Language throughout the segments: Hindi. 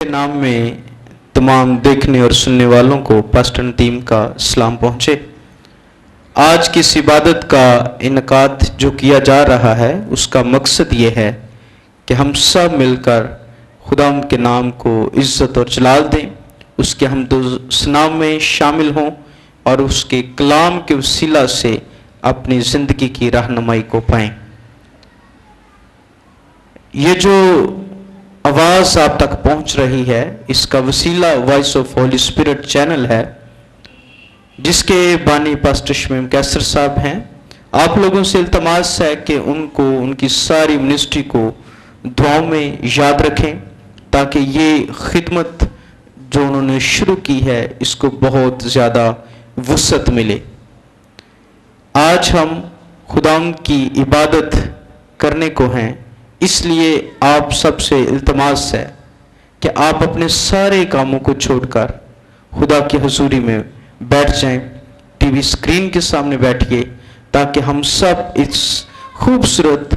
के नाम में तमाम देखने और सुनने वालों को पास्टर टीम का सलाम पहुँचे। आज की इस इबादत का इनकाद जो किया जा रहा है उसका मकसद ये है कि हम सब मिलकर खुदा के नाम को इज़्ज़त और जलाल दें, उसके हमदो-सना में शामिल हों और उसके कलाम के वसीला से अपनी ज़िंदगी की रहनुमाई को पाएं। ये जो आवाज़ आप तक पहुंच रही है इसका वसीला voice of Holi spirit channel है, जिसके बानी पास्टर शमीम कैसर साहब हैं। आप लोगों से इल्तमास है कि उनको उनकी सारी मिनिस्ट्री को दुआओं में याद रखें ताकि ये खिदमत जो उन्होंने शुरू की है इसको बहुत ज़्यादा वसअत मिले। आज हम खुदाम की इबादत करने को हैं, इसलिए आप सबसे इल्तमास है कि आप अपने सारे कामों को छोड़कर खुदा की हुजूरी में बैठ जाएं, टीवी स्क्रीन के सामने बैठिए ताकि हम सब इस खूबसूरत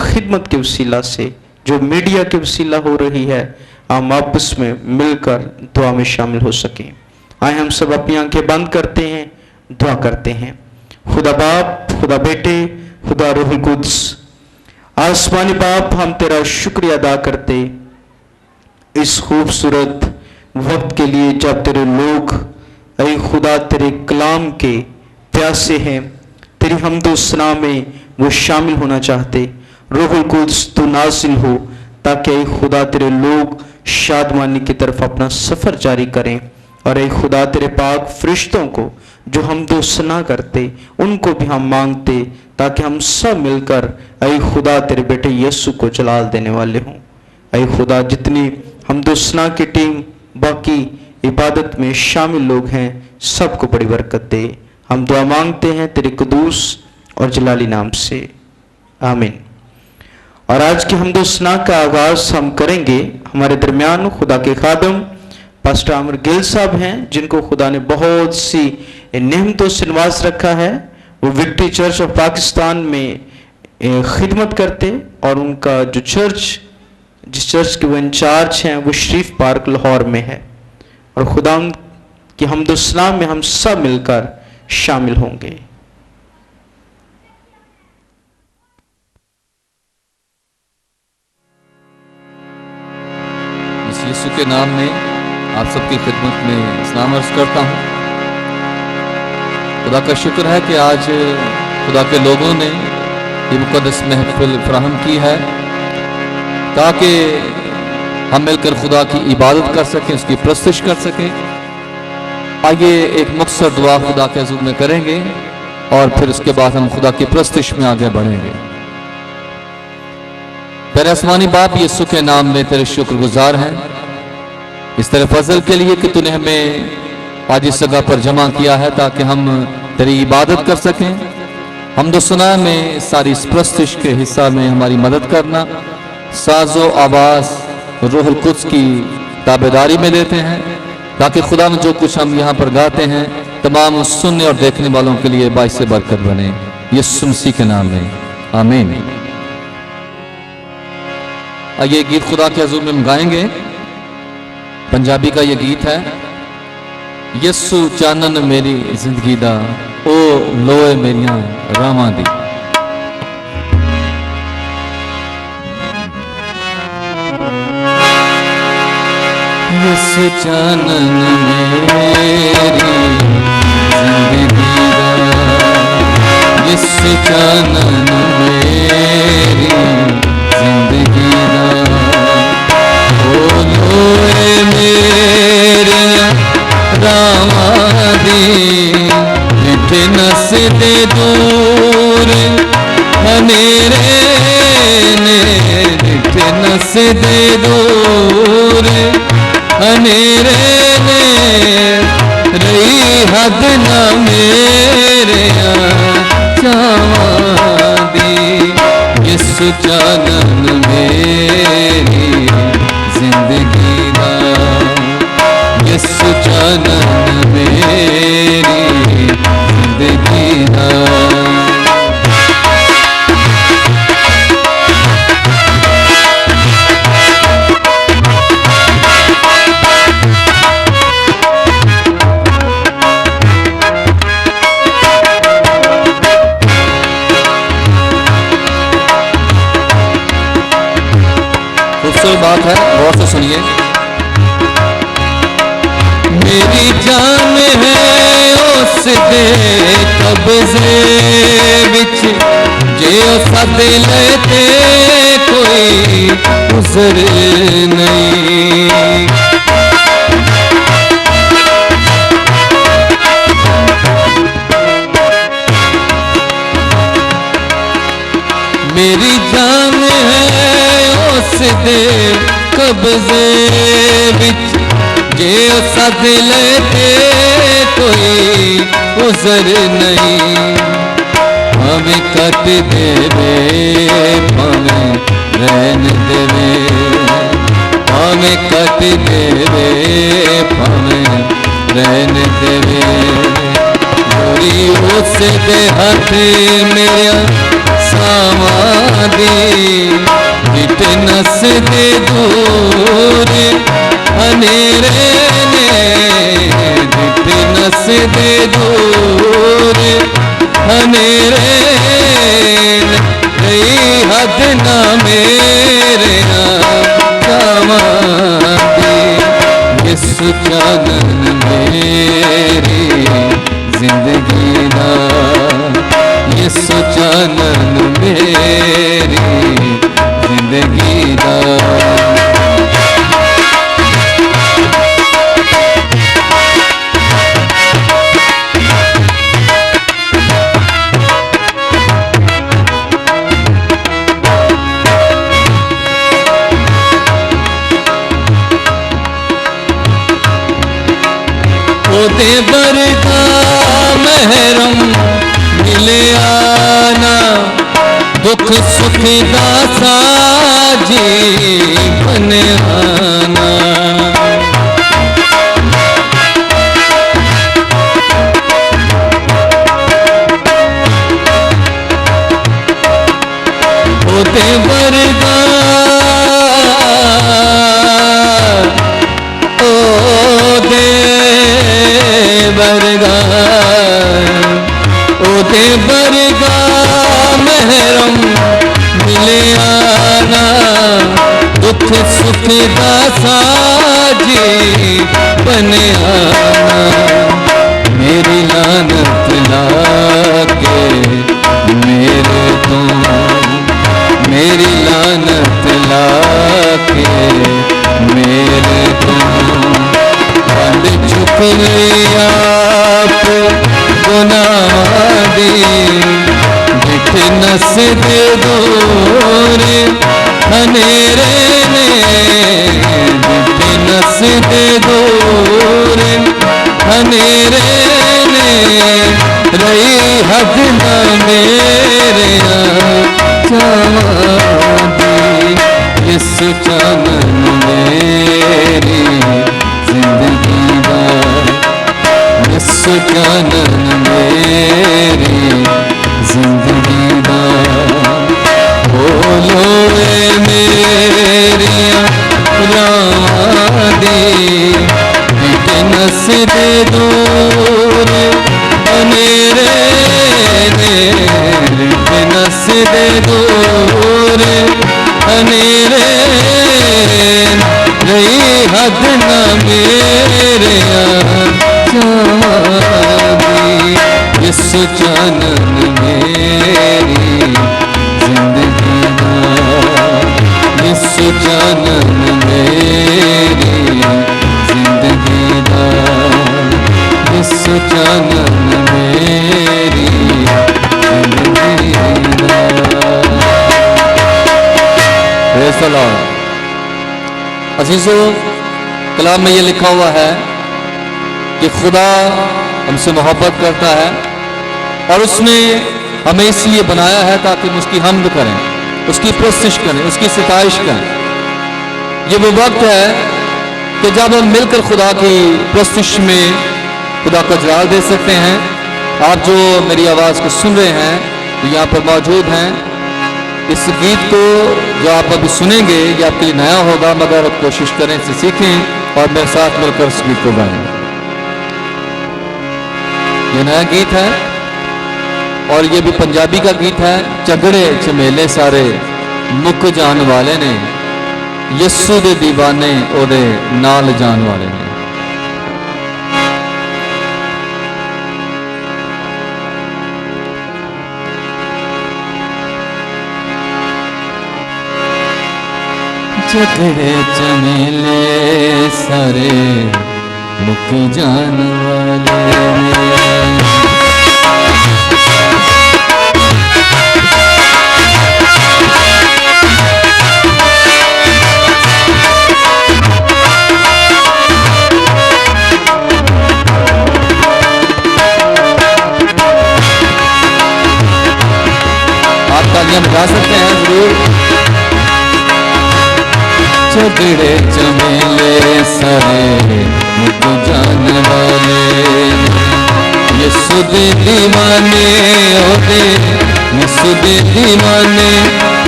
खिदमत के वसीला से जो मीडिया के वसीला हो रही है हम आपस में मिलकर दुआ में शामिल हो सकें। आए हम सब अपनी आंखें बंद करते हैं, दुआ करते हैं। खुदा बाप, खुदा बेटे, खुदा रूहुल कुद्स, आसमानी बाप, हम तेरा शुक्रिया अदा करते इस खूबसूरत वक्त के लिए जब तेरे लोग ऐ खुदा तेरे कलाम के प्यासे हैं, तेरी हमदो-सना में वो शामिल होना चाहते। रूहुल कुद्स तू नाज़िल हो ताकि ऐ खुदा तेरे लोग शादमानी की तरफ अपना सफ़र जारी करें और ऐ खुदा तेरे पाक फरिश्तों को जो हमदो-सना करते उनको भी हम मांगते ताकि हम सब मिलकर ऐ खुदा तेरे बेटे यीशु को जलाल देने वाले हों। ऐ खुदा जितनी हमदो-सना की टीम बाकी इबादत में शामिल लोग हैं सबको बड़ी बरकत दे। हम दुआ मांगते हैं तेरे कुदूस और जलाली नाम से, आमीन। और आज की हमदो-सना का आगाज हम करेंगे। हमारे दरमियान खुदा के खादम पास्टर आमिर गिल साहब हैं, जिनको खुदा ने बहुत सी नेमतों से नवाज रखा है। वो विक्ट्री चर्च ऑफ पाकिस्तान में खिदमत करते और उनका जो चर्च जिस चर्च के वो इंचार्ज हैं वो शरीफ पार्क लाहौर में है। और खुदा की हमदो-सना में हम सब मिलकर शामिल होंगे। यीशु के नाम में आप सबकी खिदमत में सलाम अर्ज करता हूँ। खुदा का शुक्र है कि आज खुदा के लोगों ने ये मुक़द्दस महफिल फराहम की है ताकि हम मिलकर खुदा की इबादत कर सकें, उसकी प्रस्तुत कर सकें। आइए एक मुख्तसर दुआ खुदा के हुज़ूर में करेंगे और फिर उसके बाद हम खुदा की प्रस्तुत में आगे बढ़ेंगे। तेरे आसमानी बाप, यीशु के नाम में तेरे शुक्रगुजार हैं इस तरह फजल के लिए कि तूने हमें आज इस जगह पर जमा किया है ताकि हम तेरी इबादत कर सकें। हमदो-सना में सारी इस प्रस्तुत के हिस्सा में हमारी मदद करना, साजो आवाज़ रूहुल कुद्स की ताबेदारी में लेते हैं ताकि खुदा में जो कुछ हम यहाँ पर गाते हैं तमाम सुनने और देखने वालों के लिए बाइस बरकत बने। यीशु मसीह के नाम में, आमीन। आइए गीत खुदा के हुज़ूर में हम गाएंगे। पंजाबी का ये गीत है, यीशु चानन मेरी जिंदगी दा, ओ लोए मेरियां रावां दी। यीशु चानन मेरी जिंदगी दा, यीशु चानन मेरी जिंदगी दा, ओ लोए मेरियां रावां दी, मिठे नस दे दूर हनेरे ने, मिठे नस दे दूर हनेरे ने, रही हद न मेरे चावां दी। यीशु चानन मेरी जिंदगी दा, यीशु चानन मेरी जिंदगी दा। दे कब्जे विच जे सद लेते कोई उज़र नहीं। मेरी जान है उस दे कब्जे विच जे सद लेते कोई उज़र नहीं। हमें कट देवे भावें रहन देवे, हमें कट देवे भावें रहन देवे। गोरी उस दे हाथ मेरा सामादी बिट नस दे दूर अनेरे ने, बिट नस दे दूर अनेरे कई हद ना मेरे कामादी। इस चानन मेरी जिंदगी ना, इस चानन मेरी जिंदगी ना। ओदे बरदा महरम मिले आना, दुख सुख दा साजी बन आना। ओदे बरदा बरगा, ओदे बरगा महरम मिले आना, दुख सुख दा साजी बन आना। मेरी लानत लाके मेरे तो, मेरी लानत लाके मेरे तो झुक आप गुनाह दी। बिट नस दे दूर अनेरे ने, बिट नस दे दूर अनेरे ने रही हद न मेरे चांदी। इस चानन मेरी जिंदगी दा, इस चानन मेरी जिंदगी दा। बोलो मेरिया रावां दी, बिट नस दे दूर अनेरे ने, बिट नस दे दूर अनेरे रही हद न मेरे चांदी। इस चानन मेरी जिंदगी दा, इस चानन मेरी जिंदगी दा, इस चानन मेरी जिंदगी दा। Praise the lord. अज़ीज़ों, कलाम में ये लिखा हुआ है कि खुदा हमसे मोहब्बत करता है और उसने हमें इसलिए बनाया है ताकि हम उसकी हम्द करें, उसकी प्रस्तुति करें, उसकी सिताइश करें। ये वो वक्त है कि जब हम मिलकर खुदा की प्रस्तुति में खुदा को जलाल दे सकते हैं। आप जो मेरी आवाज़ को सुन रहे हैं तो यहाँ पर मौजूद हैं। इस गीत को जो आप अभी सुनेंगे ये आपके लिए नया होगा, मगर आप कोशिश करें इसे सीखें और मेरे साथ मिलकर इस गीत को गाएं। ये नया गीत है और ये भी पंजाबी का गीत है। झगड़े झमेले सारे मुक जान वाले ने, यस्सू दे दीवाने ओदे नाल जान वाले ने। झगड़े चमेले सारे मुक जान वाले आप तालियां बजा सकते हैं जरूर। झगड़े चमेले सारे मुक जान वाले यीशु दे दीवाने ओदे यीशु दे दीवाने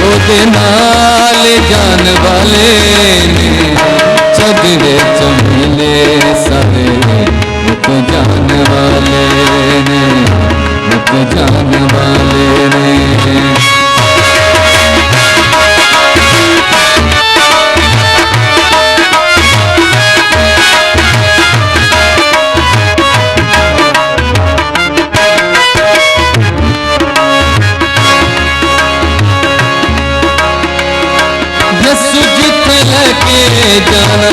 ओदे नाल जान वाले ने झगड़े चमेले सारे मुक जान वाले ने मुक जान वाले ने जाना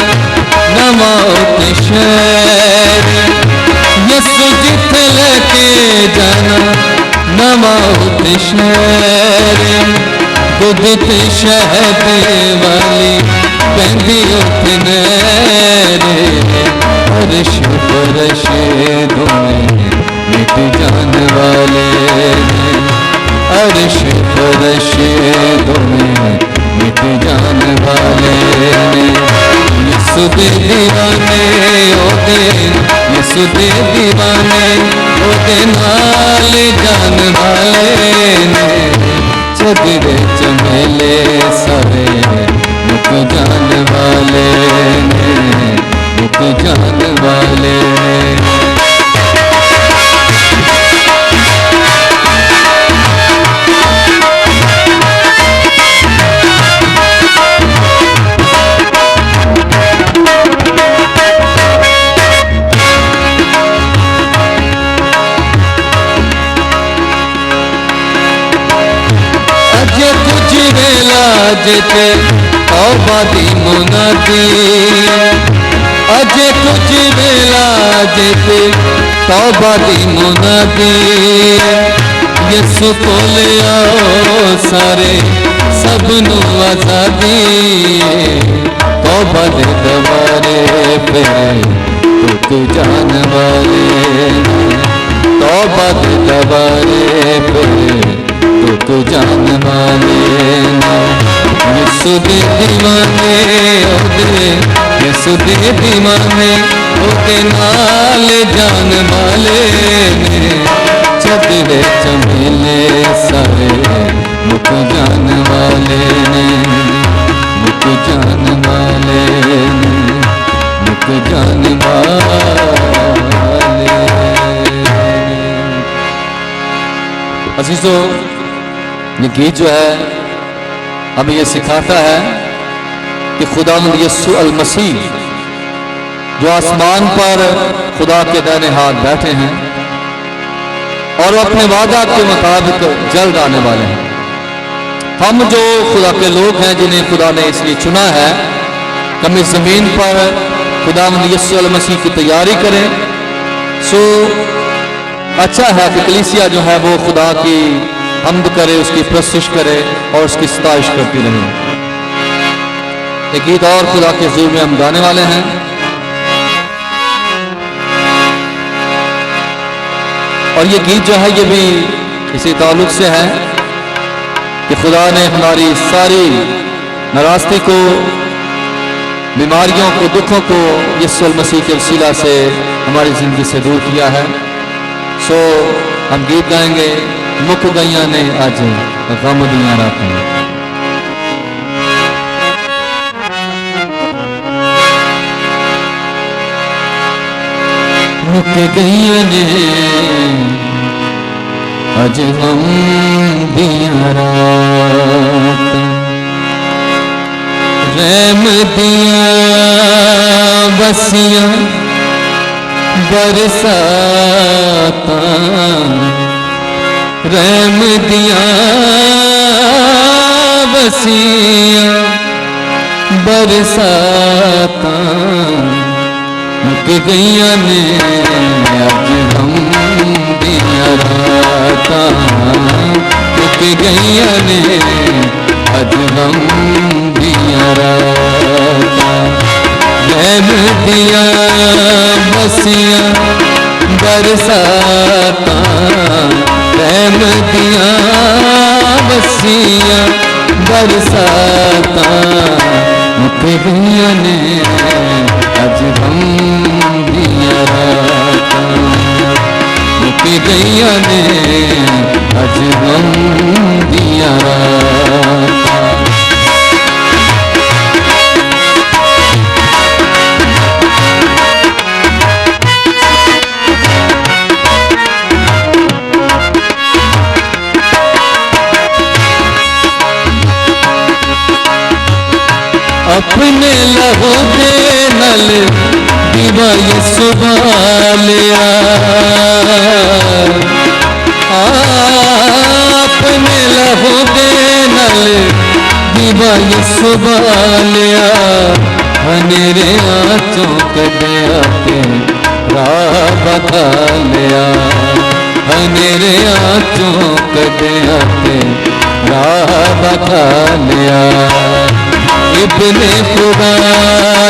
नमौत शहर यीशु जिथे लेके जाना नमौत शहर दुध ते शहद वाली बहंदी उठने अर्श फरश दोवें मिट जान वाले अर्श फरश दोवें मिट जान वाले यीशु दे दीवाने ओदे यीशु दे दीवाने ओदे नाल जान वाले ने झगड़े चमेले सारे मुक जान वाले ने मुक जान वाले ने अजे तौबा दी मुनादी अजे कुछ वेला अजे तौबा दी मुनादी यीशु कोले आओ सारे सबनू आजादी तौबा दे दवारे पे तू जान वाले तौबा दे दवारे पे तू जान वाले यीशु दे दीवाने ओदे यीशु दे दीवाने ओदे नाल जान वाले ने झगड़े चमेले सारे मुक जान वाले ने मुक जान वाले ने मुक जान वाले। अजीजों, ये गीत जो है हमें ये सिखाता है कि खुदावंद यीशु अल मसीह जो आसमान पर खुदा के दाहिने हाथ बैठे हैं और अपने वादा के मुताबिक जल्द आने वाले हैं। हम जो खुदा के लोग हैं जिन्हें खुदा ने इसलिए चुना है कि हम इस जमीन पर खुदावंद यीशु अल मसीह की तैयारी करें। सो अच्छा है कि कलीसिया जो है वो खुदा की हम्द करे, उसकी प्रस्तुत करे और उसकी सताइश करती रहे। एक गीत और खुदा के हुजूर में हम गाने वाले हैं। और ये गीत जो है ये भी इसी ताल्लुक से है कि खुदा ने हमारी सारी नाराजगी को, बीमारियों को, दुखों को यीशु मसीह के वसीला से हमारी जिंदगी से दूर किया है। सो हम गीत गाएंगे, मुक गईया ने अज गम दियां रातां। मुक गईया ने अज गम दियां रातां, रहम दियां बसियां बरसातां, रहम दियां बसियां बरसाता मुक गईया ने अज गम दिया राता मुक गईया ने अज गम दिया राता रहम दिया बसिया बरसाता रहम दिया बसिया बरसाता मुक गईया ने अज गम दिया राता मुक गईया ने अज गम दिया राता अपने लहू के नल दीवा यीशु बालिया अपने लहू के नल दीवा यीशु बालिया हनेरे आँचों कदया ते राह बता लिया हनेरे आँचों कदया ते राह बता लिया इब्ने खुदा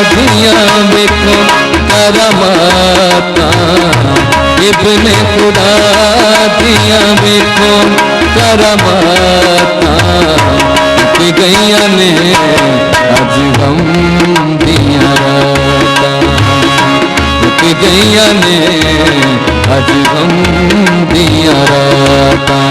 दिया देखो करमाता इब्ने खुदा दिया देखो करमाता कि गैया ने अज गम दिया राता कि गैया ने अज गम दिया राता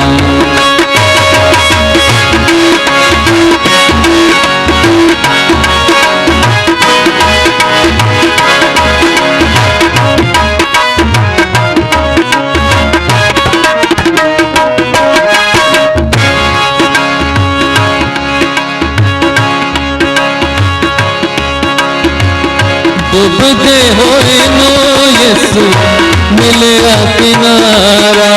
डूबते होए नो यीशु मिलिया किनारा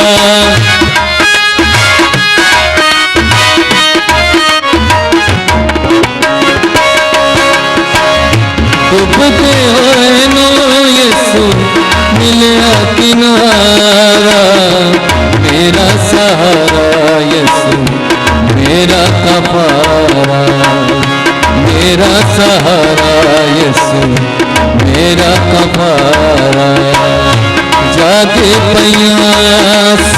डूबते होए नो यीशु मिलिया किनारा मेरा सहारा यीशु मेरा कफारा मेरा सहारा यीशु मेरा कफारा जागे पैया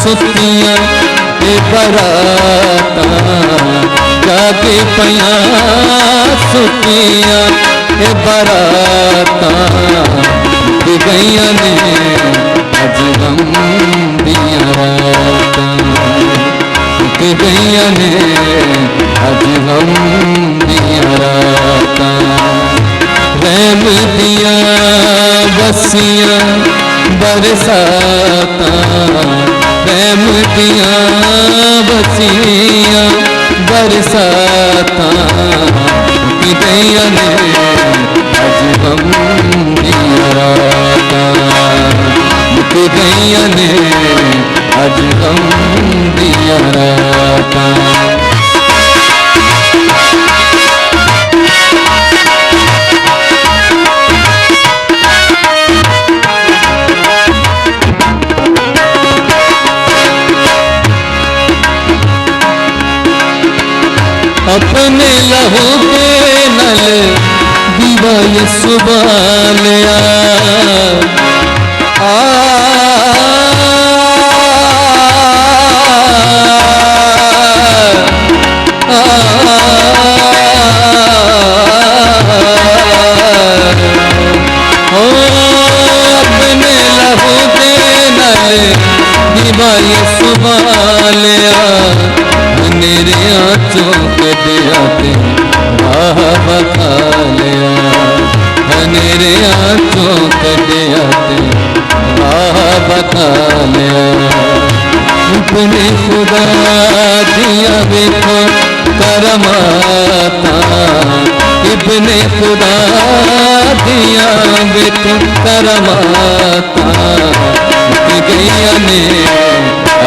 सुतिया बराता जागे पैया सुतिया बराता गैया ने अज गम दिया राता गैया ने अज गम दिया राता रहम दिया बसिया बरसाता रहम दिया बसिया बरसाता कि गैया ने अज गम दिया राता कि गैया ने अज गम दिया राता अपने लहू के नल दीवा यीशु बालिया अपने लहू के नल दीवा यीशु बालिया मेरे आँचों के दिया ते राह बता लिया मेरे आँचों के दिया ते राह बता लिया अपने खुदा दिया देखो करमाता इब्ने खुदा दिया देखो करमाता गैया ने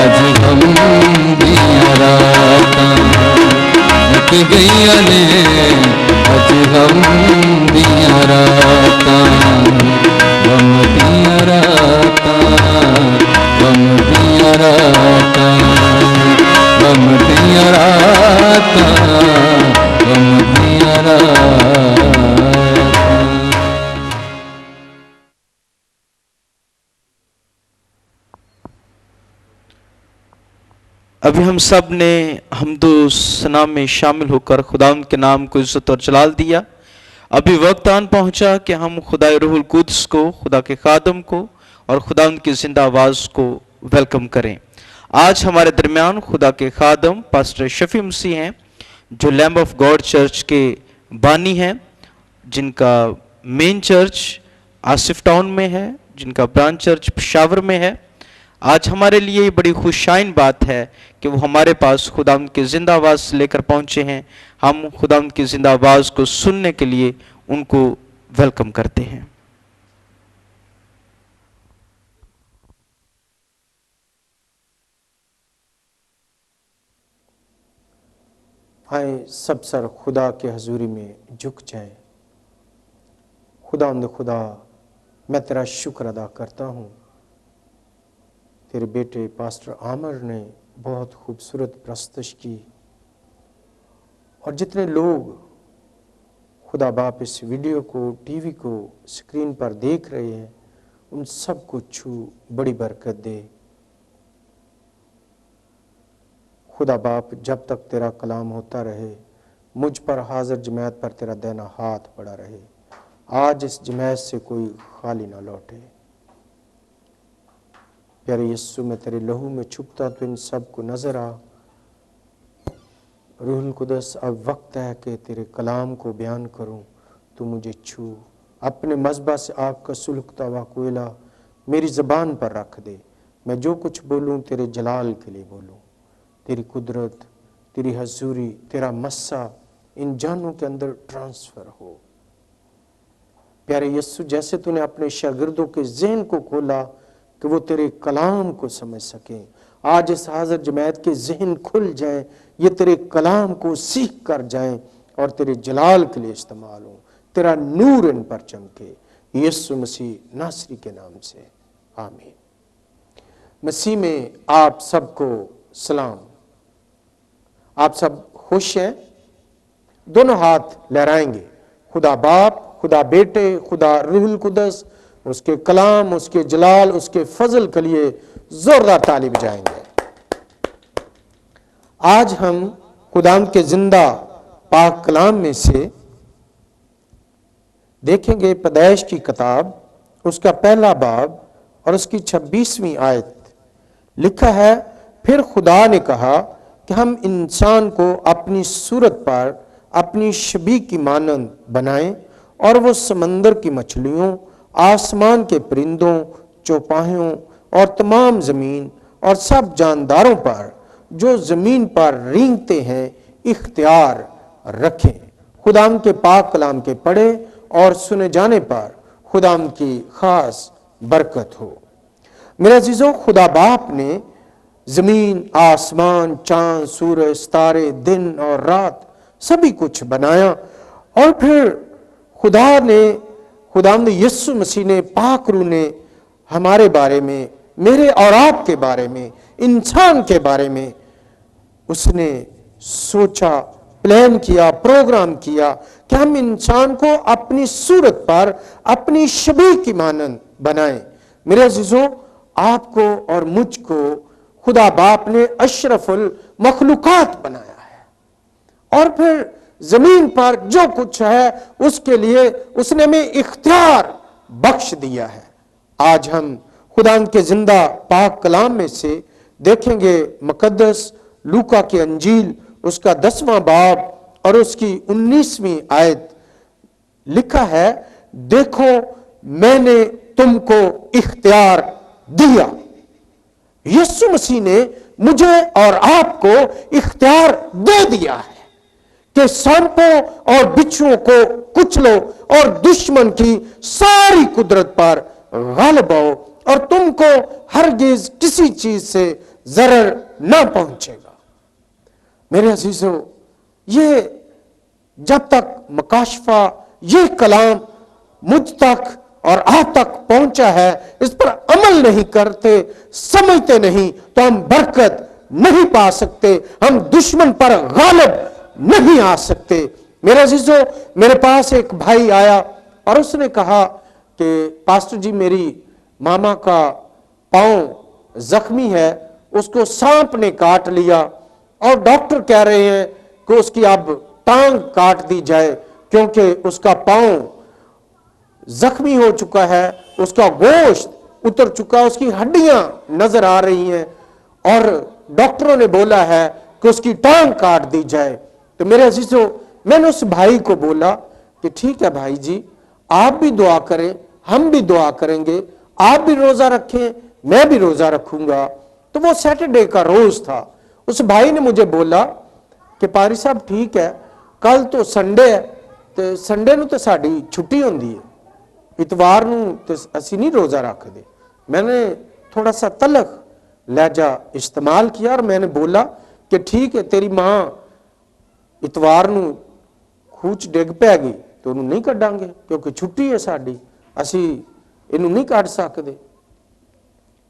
अज गम दिया राता मुक गईया ने अज गम दिया रातां, गम दिया रातां, गम दिया रातां, गम दिया रातां, गम दिया रातां। अभी हम सब ने हमदो सना में शामिल होकर खुदावंद के नाम को इज्जत और जलाल दिया। अभी वक्त आन पहुंचा कि हम खुदा रूहुल कुद्स को, खुदा के खादम को और खुदावंद की जिंदा आवाज को वेलकम करें। आज हमारे दरमियान खुदा के खादम पास्टर शफी मसीह हैं, जो लैम्ब ऑफ गॉड चर्च के बानी हैं, जिनका मेन चर्च आसिफ टाउन में है, जिनका ब्रांच चर्च पेशावर में है। आज हमारे लिए ये बड़ी खुशाइन बात है कि वो हमारे पास खुदावंद की जिंदा आवाज़ लेकर पहुंचे हैं। हम खुदावंद की जिंदा आवाज़ को सुनने के लिए उनको वेलकम करते हैं। आए सब सर खुदा के हजूरी में झुक जाएं। खुदावंद खुदा, मैं तेरा शुक्र अदा करता हूँ। तेरे बेटे पास्टर आमर ने बहुत खूबसूरत प्रस्तुत की, और जितने लोग खुदा बाप इस वीडियो को, टीवी को स्क्रीन पर देख रहे हैं, उन सब को छू बड़ी बरकत दे। खुदा बाप, जब तक तेरा कलाम होता रहे, मुझ पर हाजिर जमात पर तेरा देना हाथ पड़ा रहे। आज इस जमात से कोई खाली ना लौटे। प्यारे यीशु, मैं तेरे लहू में छुपता तो इन सब को नजर आ। रूहुल कुद्स, अब वक्त है कि तेरे कलाम को बयान करूं। तू मुझे छू, अपने मज़बा से आग का सुलगता हुआ कोयला मेरी ज़बान पर रख दे। मैं जो कुछ बोलूं तेरे जलाल के लिए बोलूं। तेरी कुदरत, तेरी हजूरी, तेरा मस्सा इन जानों के अंदर ट्रांसफ़र हो। प्यारे यीशु, जैसे तूने अपने शागिर्दों के ज़हन को खोला कि वो तेरे कलाम को समझ सकें, आज इस हाजिर जमात के ज़हन खुल जाएं, ये तेरे कलाम को सीख कर जाएं और तेरे जलाल के लिए इस्तेमाल हो। तेरा नूर इन पर चमके, यीशु मसीह नासरी के नाम से, आमीन। मसीह में आप सबको सलाम। आप सब खुश हैं? दोनों हाथ लहराएंगे। खुदा बाप, खुदा बेटे, खुदा रूहुल कुद्स, उसके कलाम, उसके जलाल, उसके फजल के लिए जोरदार ताली बजाएंगे। आज हम खुदावंद के जिंदा पाक कलाम में से देखेंगे पैदाइश की किताब, उसका पहला बाब और उसकी 26वीं आयत। लिखा है, फिर खुदा ने कहा कि हम इंसान को अपनी सूरत पर अपनी शबीह की मानंद बनाएं, और वो समंदर की मछलियों, आसमान के परिंदों, चौपाहियों और तमाम जमीन और सब जानदारों पर जो जमीन पर रेंगते हैं इख्तियार रखें। खुदाम के पाक कलाम के पढ़े और सुने जाने पर खुदाम की खास बरकत हो। मेरे अजीजों, खुदा बाप ने जमीन, आसमान, चांद, सूरज, तारे, दिन और रात सभी कुछ बनाया, और फिर खुदावंद यीशु मसीह ने, पाक रूह ने हमारे बारे में, मेरे और आपके बारे में, इंसान के बारे में उसने सोचा, प्लान किया, प्रोग्राम किया कि हम इंसान को अपनी सूरत पर अपनी शबीह की मानंद बनाएं। मेरे अजीजों, आपको और मुझको खुदा बाप ने अशरफुल मखलूकात बनाया है, और फिर जमीन पर जो कुछ है उसके लिए उसने हमें इख्तियार बख्श दिया है। आज हम खुदावंद के जिंदा पाक कलाम में से देखेंगे मुकद्दस लूका की अंजील, उसका 10वां बाब और उसकी 19वीं आयत। लिखा है, देखो मैंने तुमको इख्तियार दिया। यीशु मसीह ने मुझे और आपको इख्तियार दे दिया है कि सांपों और बिच्छुओं को कुचलो और दुश्मन की सारी कुदरत पर गालिब आओ, और तुमको हरगिज किसी चीज से जरर न पहुंचेगा। मेरे अजीजों, ये जब तक मकाशफा ये कलाम मुझ तक और आप तक पहुंचा है, इस पर अमल नहीं करते, समझते नहीं, तो हम बरकत नहीं पा सकते, हम दुश्मन पर गालिब नहीं आ सकते। मेरा अजीजों, मेरे पास एक भाई आया और उसने कहा कि पास्टर जी, मेरी मामा का पांव जख्मी है, उसको सांप ने काट लिया और डॉक्टर कह रहे हैं कि उसकी अब टांग काट दी जाए क्योंकि उसका पांव जख्मी हो चुका है, उसका गोश्त उतर चुका, उसकी हड्डियां नजर आ रही हैं और डॉक्टरों ने बोला है कि उसकी टांग काट दी जाए। तो मेरे अजीजों, मैंने उस भाई को बोला कि ठीक है भाई जी, आप भी दुआ करें, हम भी दुआ करेंगे, आप भी रोजा रखें, मैं भी रोजा रखूंगा। तो वो सैटरडे का रोज था। उस भाई ने मुझे बोला कि पारी साहब ठीक है, कल तो संडे है, तो संडे ਨੂੰ तो साड़ी छुट्टी होंदी है, इतवार ਨੂੰ तो ਅਸੀਂ नहीं रोजा रखते। मैंने थोड़ा सा तलख लहजा इस्तेमाल किया और मैंने बोला कि ठीक है, तेरी मां इतवार ਨੂੰ खूच डिग पैगी तो ਉਹਨੂੰ नहीं कढ़ांगे क्योंकि छुट्टी है साड़ी, ਅਸੀਂ ਇਹਨੂੰ नहीं कढ़ सकते।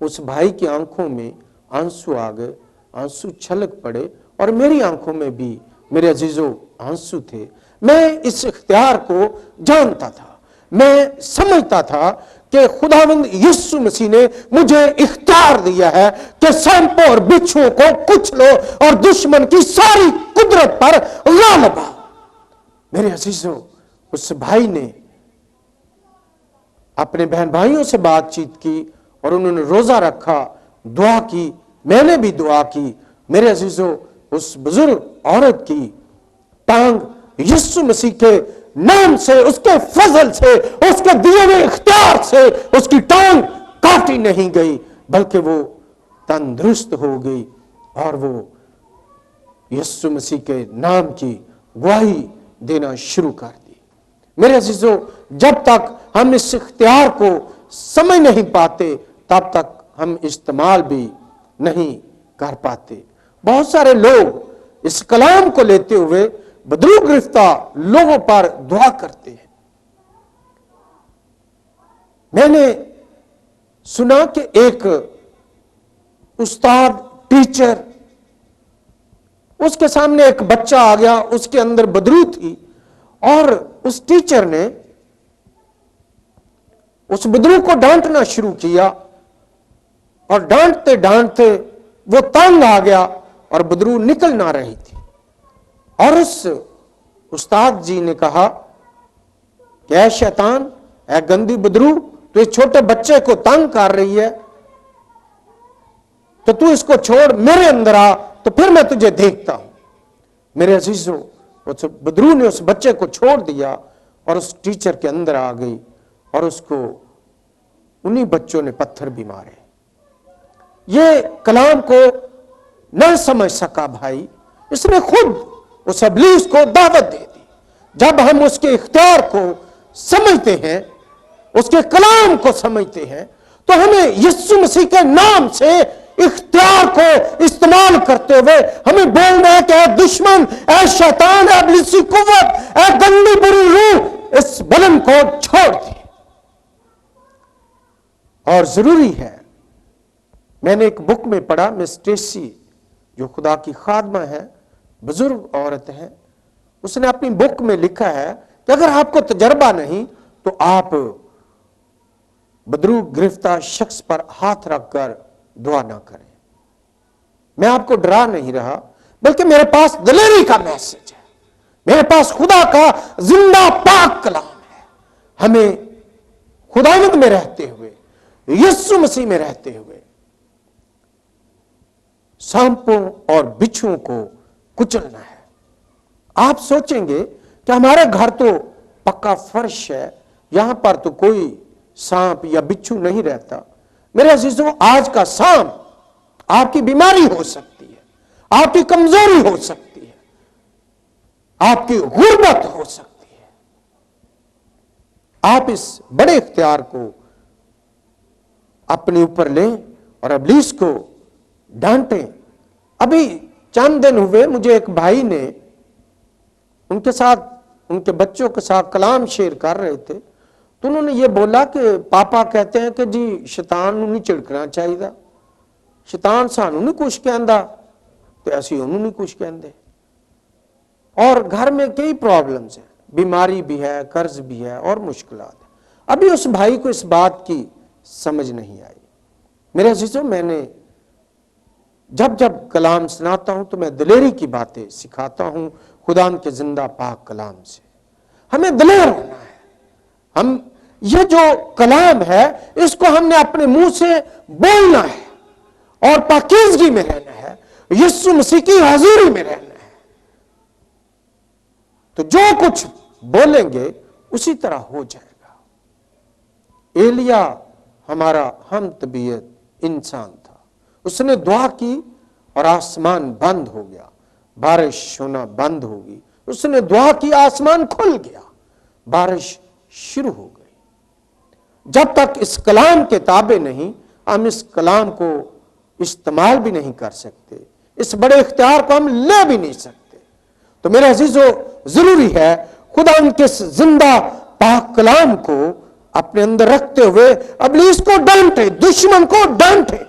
उस भाई की आंखों में आंसू आ गए, आंसू छलक पड़े और मेरी आंखों में भी मेरे अजीजों आंसू थे। मैं इस इख्तियार को जानता था, मैं समझता था कि खुदावंद यीशु मसीह ने मुझे इख्तियार दिया है कि सांपों और बिच्छुओं को कुछ लो और दुश्मन की सारी कुदरत पर गालिब आओ। मेरे अजीजों, उस भाई ने अपने बहन भाइयों से बातचीत की और उन्होंने रोजा रखा, दुआ की, मैंने भी दुआ की। मेरे अजीजों, उस बुजुर्ग औरत की टांग यीशु मसीह के नाम से, उसके फजल से, उसके दिए हुए इख्तियार से उसकी टांग काटी नहीं गई, बल्कि वो तंदुरुस्त हो गई और वो यीशु मसीह के नाम की गवाही देना शुरू कर दी। मेरे अजीजों, जब तक हम इस इख्तियार को समझ नहीं पाते, तब तक हम इस्तेमाल भी नहीं कर पाते। बहुत सारे लोग इस कलाम को लेते हुए बदरूह गिरफ्ता लोगों पर दुआ करते हैं। मैंने सुना कि एक उस्ताद, टीचर, उसके सामने एक बच्चा आ गया, उसके अंदर बदरूह थी और उस टीचर ने उस बदरूह को डांटना शुरू किया और डांटते डांटते वो तंग आ गया और बदरूह निकल ना रही थी। और उस उस्ताद जी ने कहा कि ऐ शैतान, ऐ गंदी बदरूह, तो इस छोटे बच्चे को तंग कर रही है, तो तू इसको छोड़, मेरे अंदर आ, तो फिर मैं तुझे देखता हूं। मेरे अजीजों, उस बदरूह ने उस बच्चे को छोड़ दिया और उस टीचर के अंदर आ गई और उसको उन्हीं बच्चों ने पत्थर भी मारे। ये कलाम को न समझ सका भाई, इसने खुद उस इब्लीस को दावत दे दी। जब हम उसके इख्तियार को समझते हैं, उसके कलाम को समझते हैं, तो हमें यीशु मसीह के नाम से इख्तियार को इस्तेमाल करते हुए हमें बोलना है कि ऐ दुश्मन, ऐ शैतान, ऐ इब्लीसी कुव्वत, ऐ गंदी बुरी रूह, इस बदन को छोड़ दे। और जरूरी है, मैंने एक बुक में पढ़ा, मिस ट्रेसी जो खुदा की खादमा है, बुजुर्ग औरत है, उसने अपनी बुक में लिखा है कि अगर आपको तजर्बा नहीं तो आप बदरूह गिरफ्तार शख्स पर हाथ रखकर दुआ ना करें। मैं आपको डरा नहीं रहा, बल्कि मेरे पास दिलेरी का मैसेज है, मेरे पास खुदा का जिंदा पाक कलाम है। हमें खुदावंद में रहते हुए, यीशु मसीह में रहते हुए सांपों और बिच्छुओं को कुचलना है। आप सोचेंगे कि हमारे घर तो पक्का फर्श है, यहां पर तो कोई सांप या बिच्छू नहीं रहता। मेरे अजीजों, आज का सांप आपकी बीमारी हो सकती है, आपकी कमजोरी हो सकती है, आपकी गुर्बत हो सकती है। आप इस बड़े इख्तियार को अपने ऊपर लें और इब्लीस को डांटें। अभी चंद दिन हुए, मुझे एक भाई ने उनके साथ, उनके बच्चों के साथ कलाम शेयर कर रहे थे, तो उन्होंने ये बोला कि पापा कहते हैं कि जी शैतान नूं नहीं झिड़कना चाहिए, शैतान सानू नहीं कुछ कहता तो असी उन्होंने नहीं कुछ कहते। और घर में कई प्रॉब्लम्स हैं, बीमारी भी है, कर्ज भी है और मुश्किलात है। अभी उस भाई को इस बात की समझ नहीं आई। मेरे अजीजों, मैंने जब जब कलाम सुनाता हूं तो मैं दिलेरी की बातें सिखाता हूं खुदा के जिंदा पाक कलाम से। हमें दिलेर होना है। हम ये जो कलाम है इसको हमने अपने मुंह से बोलना है और पाकीज़गी में रहना है, यीशु मसीह की हाजिरी में रहना है। तो जो कुछ बोलेंगे उसी तरह हो जाएगा। एलिया हमारा हम तबीयत इंसान था, उसने दुआ की और आसमान बंद हो गया, बारिश होना बंद होगी। उसने दुआ की, आसमान खुल गया, बारिश शुरू हो गई। जब तक इस कलाम के ताबे नहीं, हम इस कलाम को इस्तेमाल भी नहीं कर सकते, इस बड़े इख्तियार को हम ले भी नहीं सकते। तो मेरे अजीजों, जरूरी है खुदा उनके जिंदा पाक कलाम को अपने अंदर रखते हुए इब्लीस को डांटे, दुश्मन को डांटे।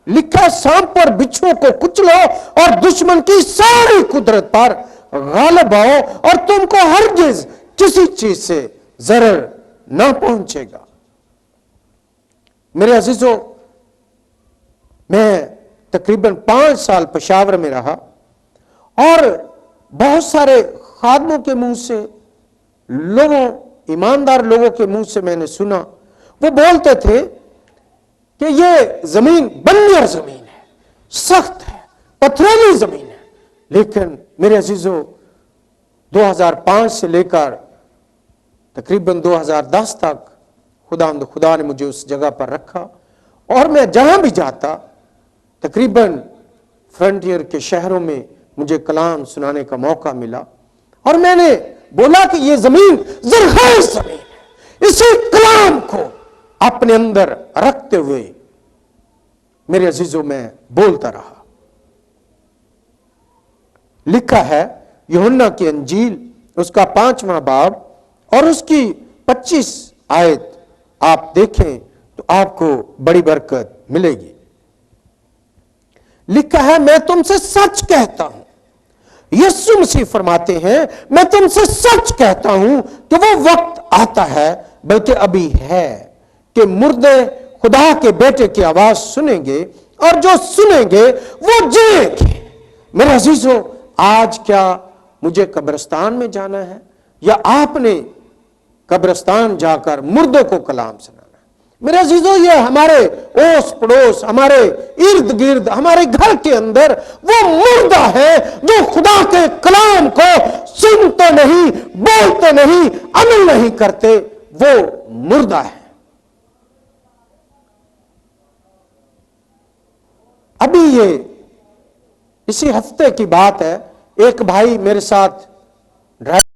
लिखा, सांप और बिच्छुओं को कुचलो और दुश्मन की सारी कुदरत पर गालिब आओ और तुमको हरगिज किसी चीज से जरर ना पहुंचेगा। मेरे अजीजों, मैं तकरीबन 5 साल पेशावर में रहा और बहुत सारे खादमों के मुंह से, लोगों, ईमानदार लोगों के मुंह से मैंने सुना, वो बोलते थे कि ये जमीन बंजर जमीन है, सख्त है, पथरीली जमीन है। लेकिन मेरे अजीजों, 2005 से लेकर तकरीबन 2010 तक खुदा ने मुझे उस जगह पर रखा और मैं जहां भी जाता, तकरीबन फ्रंटियर के शहरों में मुझे कलाम सुनाने का मौका मिला और मैंने बोला कि ये जमीन जरखाइज जमीन है। इसी कलाम को अपने अंदर रखते हुए मेरे अजीजों मैं बोलता रहा। लिखा है यूहन्ना की अंजील उसका 5वां बाब और उसकी 25 आयत आप देखें तो आपको बड़ी बरकत मिलेगी। लिखा है, मैं तुमसे सच कहता हूं, यीशु मसीह फरमाते हैं, मैं तुमसे सच कहता हूं कि वो वक्त आता है, बल्कि अभी है, कि मुर्दे खुदा के बेटे की आवाज सुनेंगे और जो सुनेंगे वो जिएंगे। मेरे अजीजों, आज क्या मुझे कब्रिस्तान में जाना है या आपने कब्रिस्तान जाकर मुर्दों को कलाम सुनाना है? मेरे अजीजों, ये हमारे ओस पड़ोस, हमारे इर्द गिर्द, हमारे घर के अंदर वो मुर्दा है जो खुदा के कलाम को सुनते नहीं, बोलते नहीं, अमल नहीं करते, वो मुर्दा है। अभी ये इसी हफ्ते की बात है, एक भाई मेरे साथ ड्राइव